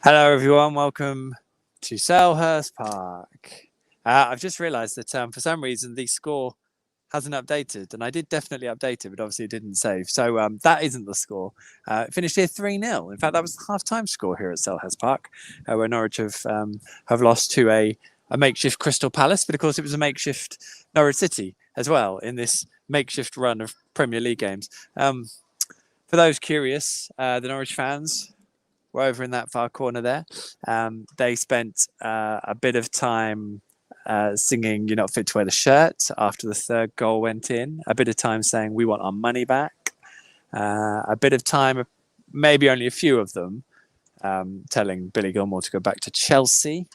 Hello, everyone. Welcome to Selhurst Park. I've just realised that for some reason the score hasn't updated, and I did definitely update it, but obviously it didn't save. So that isn't the score. It finished here 3-0. In fact, that was the half-time score here at Selhurst Park, where Norwich have lost to a makeshift Crystal Palace, but of course it was a makeshift Norwich City as well in this makeshift run of Premier League games. For those curious, the Norwich fans were over in that far corner there. They spent a bit of time singing "You're Not Fit to Wear the Shirt" after the third goal went in. A bit of time saying "We want our money back." A bit of time, maybe only a few of them, telling Billy Gilmore to go back to Chelsea.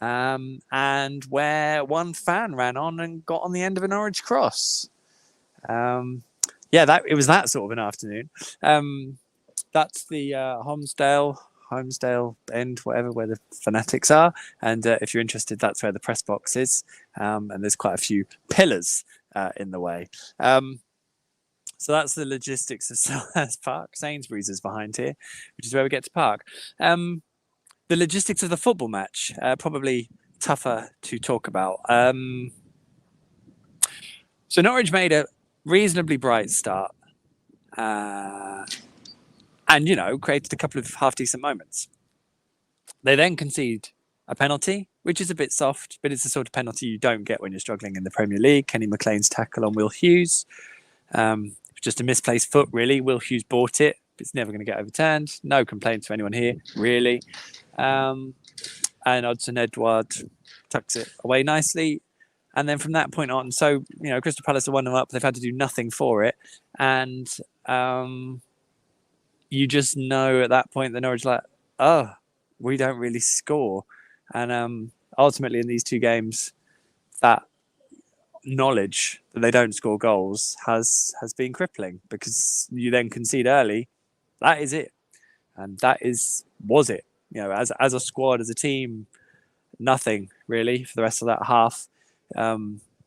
And where one fan ran on and got on the end of an Norwich cross. It was that sort of an afternoon. That's the Holmesdale end, whatever, where the fanatics are. And if you're interested, that's where the press box is. And there's quite a few pillars in the way. So that's the logistics of Selhurst Park. Sainsbury's is behind here, which is where we get to park. The logistics of the football match, probably tougher to talk about. So Norwich made a reasonably bright start. And, created a couple of half-decent moments. They then concede a penalty, which is a bit soft, but it's the sort of penalty you don't get when you're struggling in the Premier League. Kenny McLean's tackle on Will Hughes. Just a misplaced foot, really. Will Hughes bought it. It's never going to get overturned. No complaints from anyone here, really. And Odsonne-Edouard tucks it away nicely. And then from that point on, so, Crystal Palace are 1-0 up. They've had to do nothing for it. And you just know at that point the Norwich we don't really score. And ultimately in these two games, that knowledge that they don't score goals has been crippling, because you then concede early. That is it. And was it. As a squad, as a team, nothing really for the rest of that half.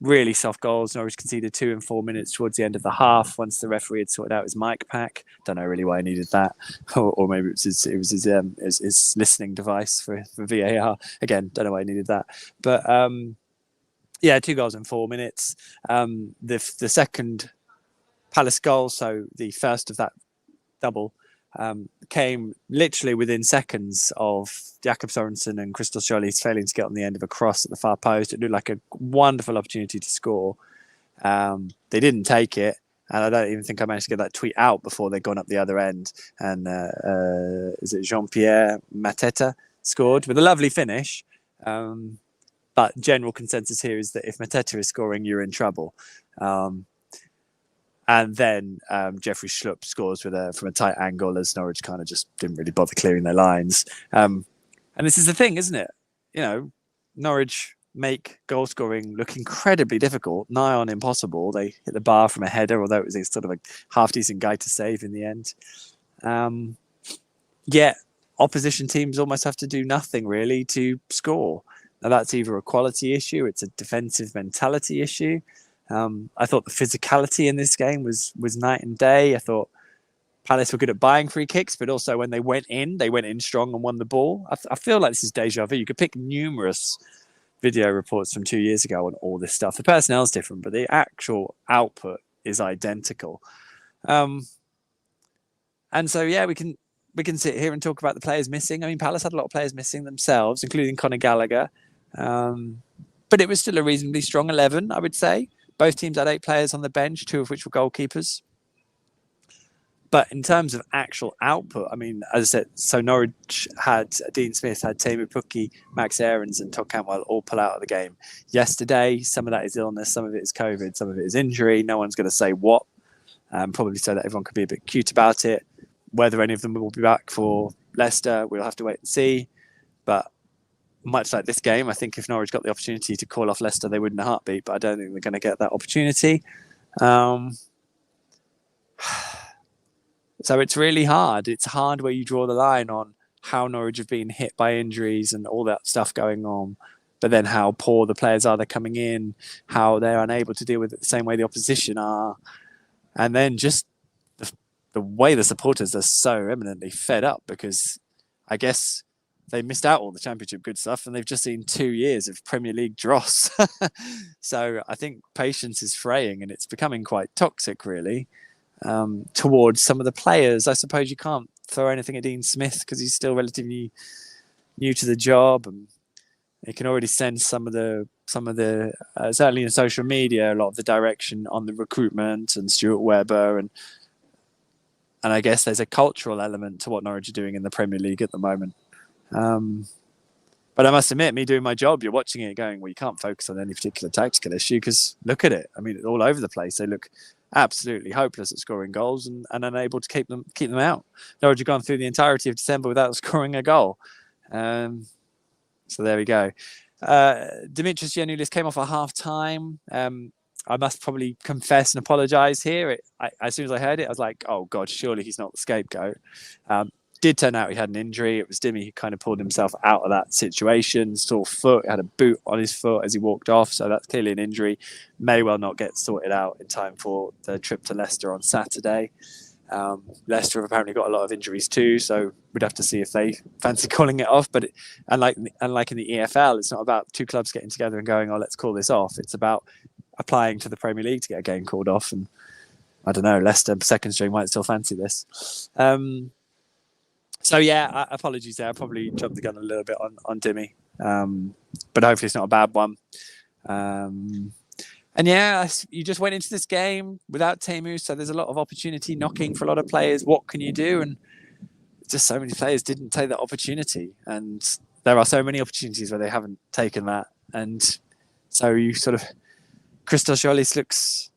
Really soft goals. Norwich conceded 2 in 4 minutes towards the end of the half, once the referee had sorted out his mic pack. Don't know really why he needed that, or maybe it was his listening device for VAR. Again, don't know why he needed that. But 2 goals in 4 minutes. The second Palace goal, so the first of that double, came literally within seconds of Jakob Sorensen and Crystal Schollies failing to get on the end of a cross at the far post. It looked like a wonderful opportunity to score. They didn't take it, and I don't even think I managed to get that tweet out before they'd gone up the other end. And is it Jean-Pierre Mateta scored with a lovely finish. But general consensus here is that if Mateta is scoring, you're in trouble. And then Jeffrey Schlupp scores from a tight angle, as Norwich kind of just didn't really bother clearing their lines. And this is the thing, isn't it? Norwich make goal scoring look incredibly difficult, nigh on impossible. They hit the bar from a header, although it was a sort of a half-decent guy to save in the end. Yet opposition teams almost have to do nothing really to score. Now that's either a quality issue, it's a defensive mentality issue. I thought the physicality in this game was night and day. I thought Palace were good at buying free kicks, but also when they went in strong and won the ball. I feel like this is deja vu. You could pick numerous video reports from 2 years ago on all this stuff. The personnel's different, but the actual output is identical. And so, we can sit here and talk about the players missing. I mean, Palace had a lot of players missing themselves, including Conor Gallagher. But it was still a reasonably strong 11, I would say. Both teams had 8 players on the bench, 2 of which were goalkeepers. But in terms of actual output, I mean, as I said, so Norwich had Dean Smith, had Teemu Pukki, Max Aarons and Todd Cantwell all pull out of the game yesterday. Some of that is illness, some of it is COVID, some of it is injury. No one's going to say what, probably so that everyone could be a bit cute about it. Whether any of them will be back for Leicester, we'll have to wait and see. But much like this game, I think if Norwich got the opportunity to call off Leicester, they would in a heartbeat, but I don't think they're going to get that opportunity. So it's really hard. It's hard where you draw the line on how Norwich have been hit by injuries and all that stuff going on, but then how poor the players are they're coming in, how they're unable to deal with it the same way the opposition are, and then just the way the supporters are so eminently fed up, because I guess they missed out all the Championship good stuff, and they've just seen 2 years of Premier League dross. So I think patience is fraying, and it's becoming quite toxic, really, towards some of the players. I suppose you can't throw anything at Dean Smith because he's still relatively new to the job, and you can already sense some of the certainly in social media, a lot of the direction on the recruitment and Stuart Webber, and I guess there's a cultural element to what Norwich are doing in the Premier League at the moment. But I must admit, me doing my job, you're watching it going, well, you can't focus on any particular tactical issue because look at it. I mean, it's all over the place. They look absolutely hopeless at scoring goals and unable to keep them out. Norwich have gone through the entirety of December without scoring a goal. So there we go. Dimitris Giannoulis came off at half-time. I must probably confess and apologise here. As soon as I heard it, I was like, oh, God, surely he's not the scapegoat. Did turn out he had an injury. It was Dimmy who kind of pulled himself out of that situation. Sore foot, had a boot on his foot as he walked off. So that's clearly an injury. May well not get sorted out in time for the trip to Leicester on Saturday. Leicester have apparently got a lot of injuries too, so we'd have to see if they fancy calling it off. But unlike in the EFL, it's not about two clubs getting together and going, oh, let's call this off. It's about applying to the Premier League to get a game called off. And I don't know, Leicester second string might still fancy this. So yeah, apologies there. I probably jumped the gun a little bit on Dimmy, but hopefully it's not a bad one. And yeah, you just went into this game without Teemu, so there's a lot of opportunity knocking for a lot of players. What can you do? And just so many players didn't take that opportunity. And there are so many opportunities where they haven't taken that. And so you sort of, Christos Jolis looks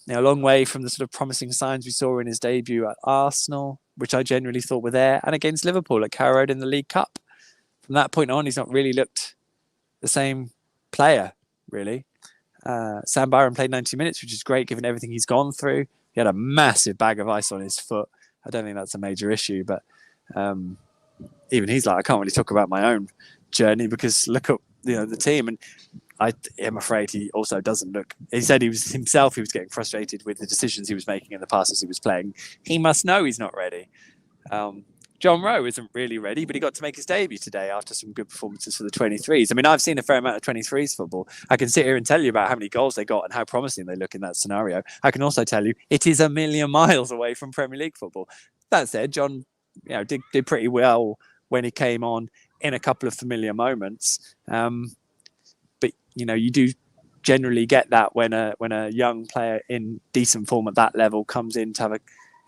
a long way from the sort of promising signs we saw in his debut at Arsenal, which I genuinely thought were there, and against Liverpool at Carrow Road in the League Cup. From that point on, he's not really looked the same player, really. Sam Byron played 90 minutes, which is great given everything he's gone through. He had a massive bag of ice on his foot. I don't think that's a major issue, but even he's like, I can't really talk about my own journey because look at the team. And I am afraid he also doesn't look. He said he was getting frustrated with the decisions he was making in the past as he was playing. He must know he's not ready. John Rowe isn't really ready, but he got to make his debut today after some good performances for the 23s. I mean, I've seen a fair amount of 23s football. I can sit here and tell you about how many goals they got and how promising they look in that scenario. I can also tell you it is a million miles away from Premier League football. That said, John did pretty well when he came on in a couple of familiar moments. But, you do generally get that when a young player in decent form at that level comes in to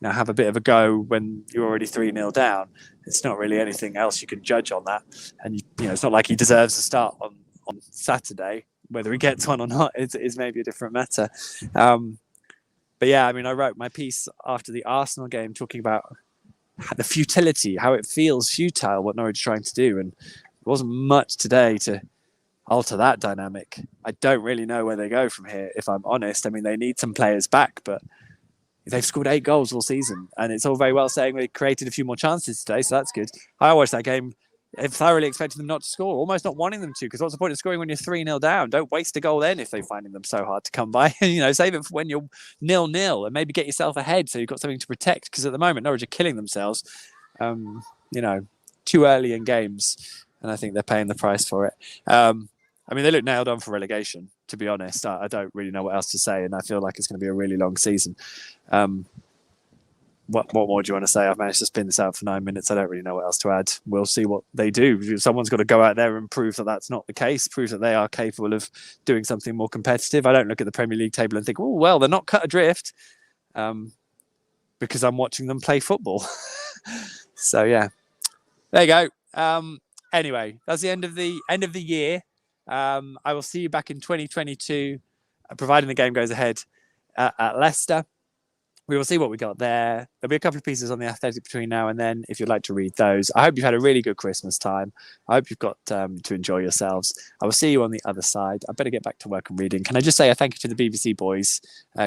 have a bit of a go when you're already 3-0 down. It's not really anything else you can judge on that. And, it's not like he deserves a start on Saturday. Whether he gets one or not is maybe a different matter. But yeah, I mean, I wrote my piece after the Arsenal game talking about the futility, how it feels futile, what Norwich is trying to do. And there wasn't much today to alter that dynamic. I don't really know where they go from here, if I'm honest. I mean, they need some players back, but they've scored 8 goals all season, and it's all very well saying they created a few more chances today, so that's good. I watched that game thoroughly expecting them not to score, almost not wanting them to, because what's the point of scoring when you're 3-0 down? Don't waste a goal then if they're finding them so hard to come by. Save it for when you're 0-0 and maybe get yourself ahead so you've got something to protect, because at the moment, Norwich are killing themselves, too early in games, and I think they're paying the price for it. I mean, they look nailed on for relegation, to be honest. I don't really know what else to say, and I feel like it's going to be a really long season. What more do you want to say? I've managed to spin this out for 9 minutes. I don't really know what else to add. We'll see what they do. Someone's got to go out there and prove that that's not the case, prove that they are capable of doing something more competitive. I don't look at the Premier League table and think, oh, well, they're not cut adrift, because I'm watching them play football. So, yeah, there you go. Anyway, that's the end of the year. I will see you back in 2022, providing the game goes ahead at Leicester. We will see what we got there. There'll be a couple of pieces on the Athletic between now and then, if you'd like to read those. I hope you've had a really good Christmas time. I hope you've got to enjoy yourselves. I will see you on the other side. I better get back to work and reading. Can I just say a thank you to the BBC boys,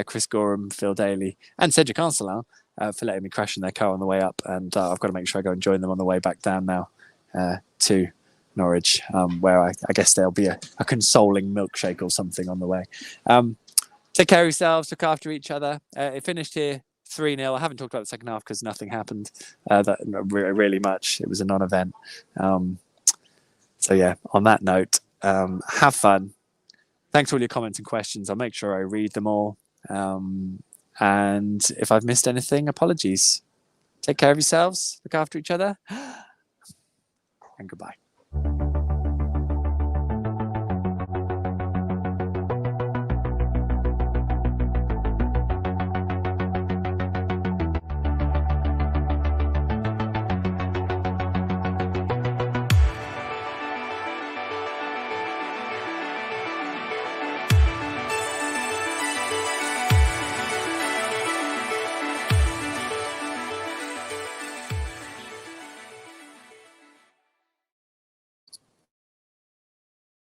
Chris Gorham, Phil Daly, and Cedric Arcelin, for letting me crash in their car on the way up. And I've got to make sure I go and join them on the way back down now to Norwich, where I guess there'll be a consoling milkshake or something on the way. Take care of yourselves, look after each other. It finished here 3-0. I haven't talked about the second half because nothing happened really much. It was a non-event. So yeah, on that note, have fun. Thanks for all your comments and questions. I'll make sure I read them all. And if I've missed anything, apologies. Take care of yourselves, look after each other, and goodbye.